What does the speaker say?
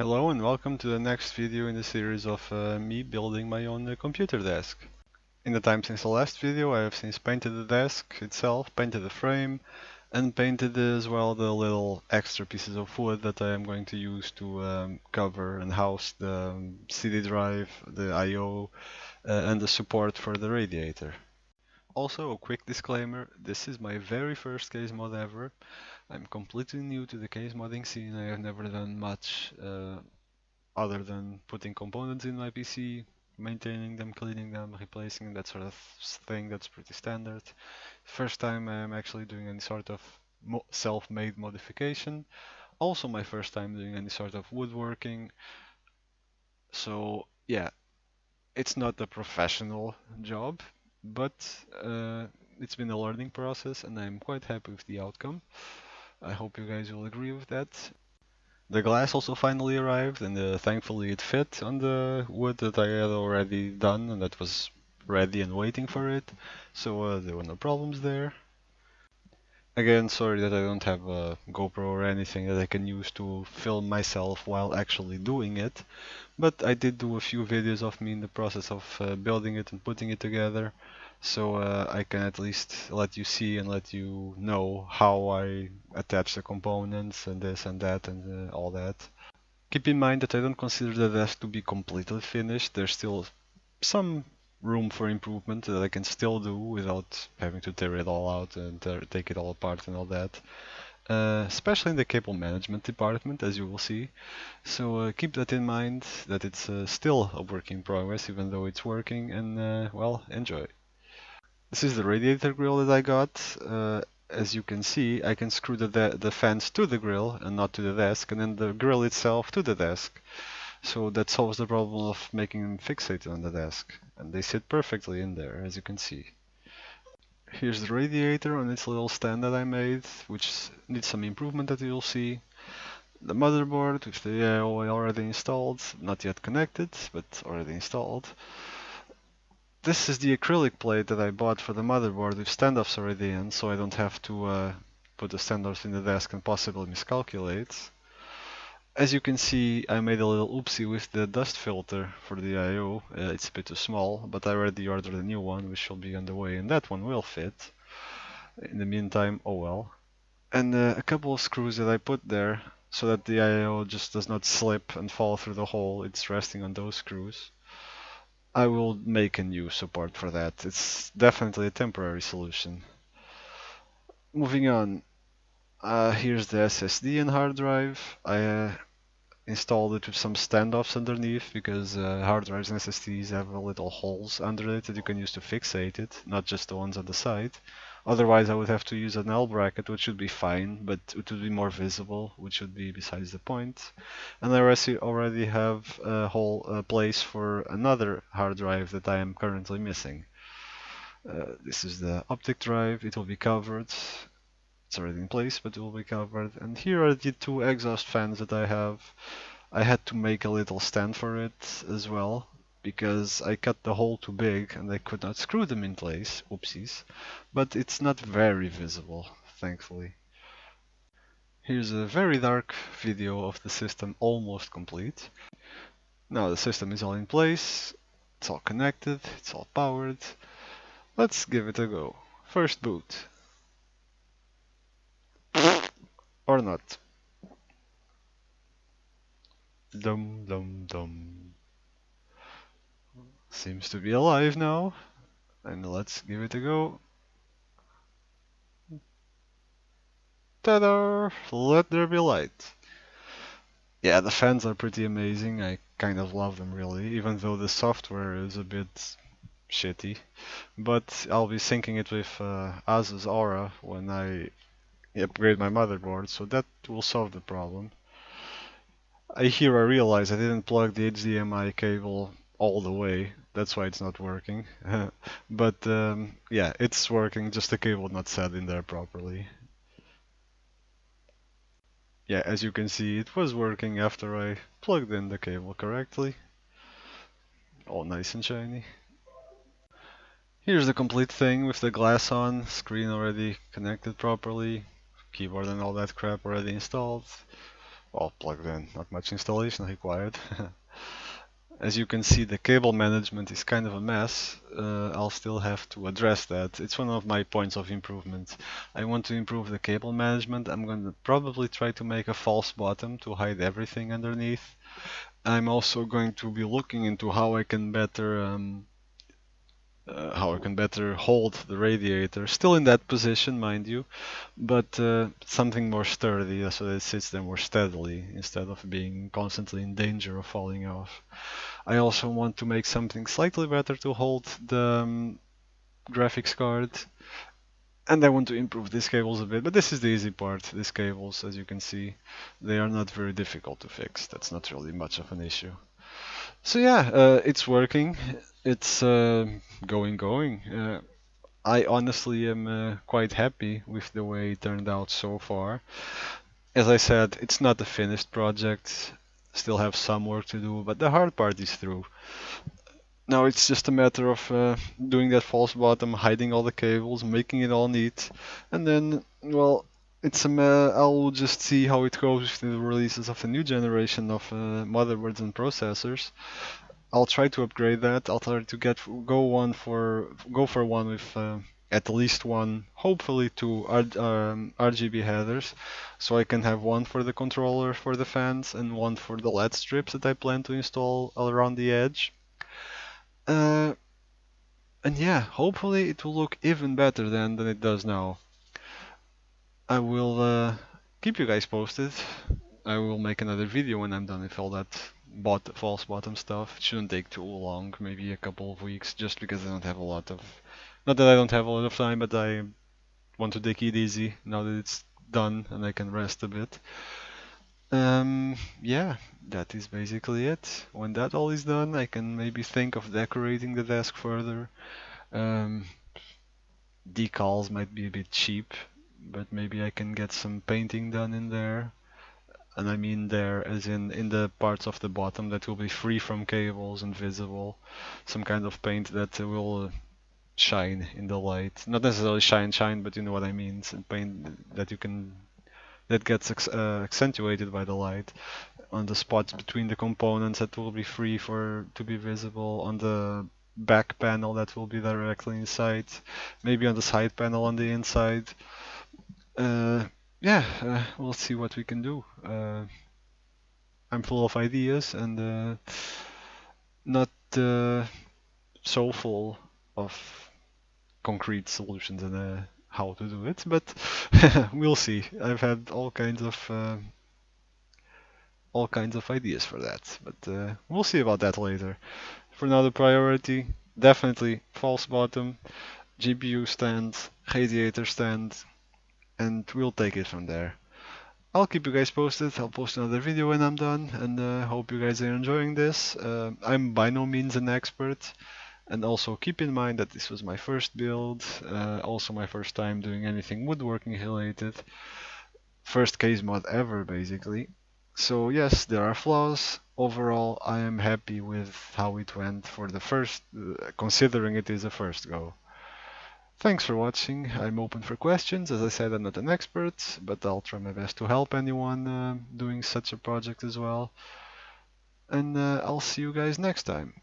Hello and welcome to the next video in the series of me building my own computer desk. In the time since the last video I have since painted the desk itself, painted the frame, and painted as well the little extra pieces of wood that I am going to use to cover and house the CD drive, the I/O, and the support for the radiator. Also, a quick disclaimer, this is my very first case mod ever. I'm completely new to the case modding scene. I have never done much other than putting components in my PC, maintaining them, cleaning them, replacing them, that sort of thing. That's pretty standard. First time I'm actually doing any sort of self-made modification. Also my first time doing any sort of woodworking. So yeah, it's not a professional job, but it's been a learning process and I'm quite happy with the outcome. I hope you guys will agree with that. The glass also finally arrived, and thankfully it fit on the wood that I had already done and that was ready and waiting for it, so there were no problems there. Again, sorry that I don't have a GoPro or anything that I can use to film myself while actually doing it, but I did do a few videos of me in the process of building it and putting it together, so I can at least let you see and let you know how I attach the components and this and that and all that. Keep in mind that I don't consider the desk to be completely finished. There's still some room for improvement that I can still do without having to tear it all out and take it all apart and all that. Especially in the cable management department, as you will see. So keep that in mind, that it's still a work in progress, even though it's working, and well, enjoy. This is the radiator grill that I got. As you can see, I can screw the fans to the grill and not to the desk, and then the grill itself to the desk. So that solves the problem of making them fixated on the desk. And they sit perfectly in there, as you can see. Here's the radiator on its little stand that I made, which needs some improvement that you'll see. The motherboard with the I/O already installed, not yet connected, but already installed. This is the acrylic plate that I bought for the motherboard with standoffs already in, so I don't have to put the standoffs in the desk and possibly miscalculate. As you can see, I made a little oopsie with the dust filter for the I/O. It's a bit too small, but I already ordered a new one, which will be on the way, and that one will fit. In the meantime, oh well. And a couple of screws that I put there, so that the I/O just does not slip and fall through the hole. It's resting on those screws. I will make a new support for that. It's definitely a temporary solution. Moving on, here's the SSD and hard drive. I installed it with some standoffs underneath because hard drives and SSDs have little holes under it that you can use to fixate it, not just the ones on the side. Otherwise I would have to use an L bracket, which would be fine, but it would be more visible, which would be besides the point. And I already have a whole place for another hard drive that I am currently missing. This is the optic drive. It will be covered. It's already in place, but it will be covered. And here are the two exhaust fans that I have. I had to make a little stand for it as well, because I cut the hole too big and I could not screw them in place. Oopsies. But it's not very visible, thankfully. Here's a very dark video of the system almost complete. Now the system is all in place, it's all connected, it's all powered. Let's give it a go. First boot. Or not. Dum dum dum. Seems to be alive now. And let's give it a go. Ta-da! Let there be light. Yeah, the fans are pretty amazing. I kind of love them really, even though the software is a bit shitty. But I'll be syncing it with Asus Aura when I upgrade my motherboard, so that will solve the problem. I realize I didn't plug the HDMI cable all the way, that's why it's not working. But yeah, it's working, just the cable not set in there properly. Yeah, as you can see, it was working after I plugged in the cable correctly. All nice and shiny. Here's the complete thing with the glass on, screen already connected properly, keyboard and all that crap already installed. all plugged in, not much installation required. As you can see, the cable management is kind of a mess. I'll still have to address that. It's one of my points of improvement. I want to improve the cable management. I'm going to probably try to make a false bottom to hide everything underneath. I'm also going to be looking into how I can better hold the radiator, still in that position, mind you, but something more sturdy so that it sits there more steadily instead of being constantly in danger of falling off. I also want to make something slightly better to hold the graphics card, and I want to improve these cables a bit, but this is the easy part. These cables, as you can see, they are not very difficult to fix. That's not really much of an issue. So yeah, it's working. It's going. I honestly am quite happy with the way it turned out so far. As I said, it's not a finished project. Still have some work to do, but the hard part is through. Now it's just a matter of doing that false bottom, hiding all the cables, making it all neat, and then, well, I'll just see how it goes with the releases of the new generation of motherboards and processors. I'll try to upgrade that. I'll try to go for one with at least one, hopefully two RGB headers, so I can have one for the controller for the fans and one for the LED strips that I plan to install around the edge. And yeah, hopefully it will look even better than it does now. I will keep you guys posted. I will make another video when I'm done with all that false bottom stuff. It shouldn't take too long, maybe a couple of weeks, just because I don't have a lot of... Not that I don't have a lot of time, but I want to take it easy now that it's done and I can rest a bit. Yeah, that is basically it. When that all is done, I can maybe think of decorating the desk further. Decals might be a bit cheap, but maybe I can get some painting done in there. And I mean there as in the parts of the bottom that will be free from cables and visible. Some kind of paint that will shine in the light. Not necessarily shine, but you know what I mean. Some paint that gets accentuated by the light on the spots between the components that will be free to be visible, on the back panel that will be directly inside, maybe on the side panel on the inside. Yeah, we'll see what we can do. I'm full of ideas and not so full of concrete solutions and how to do it, but we'll see. I've had all kinds of ideas for that, but we'll see about that later. For now, the priority, definitely false bottom, GPU stand, radiator stand, and we'll take it from there. I'll keep you guys posted. I'll post another video when I'm done, and hope you guys are enjoying this. I'm by no means an expert, and also keep in mind that this was my first build, also my first time doing anything woodworking related. First case mod ever, basically. So yes, there are flaws. Overall, I am happy with how it went for the first, considering it is a first go. Thanks for watching. I'm open for questions. As I said, I'm not an expert, but I'll try my best to help anyone doing such a project as well. And I'll see you guys next time.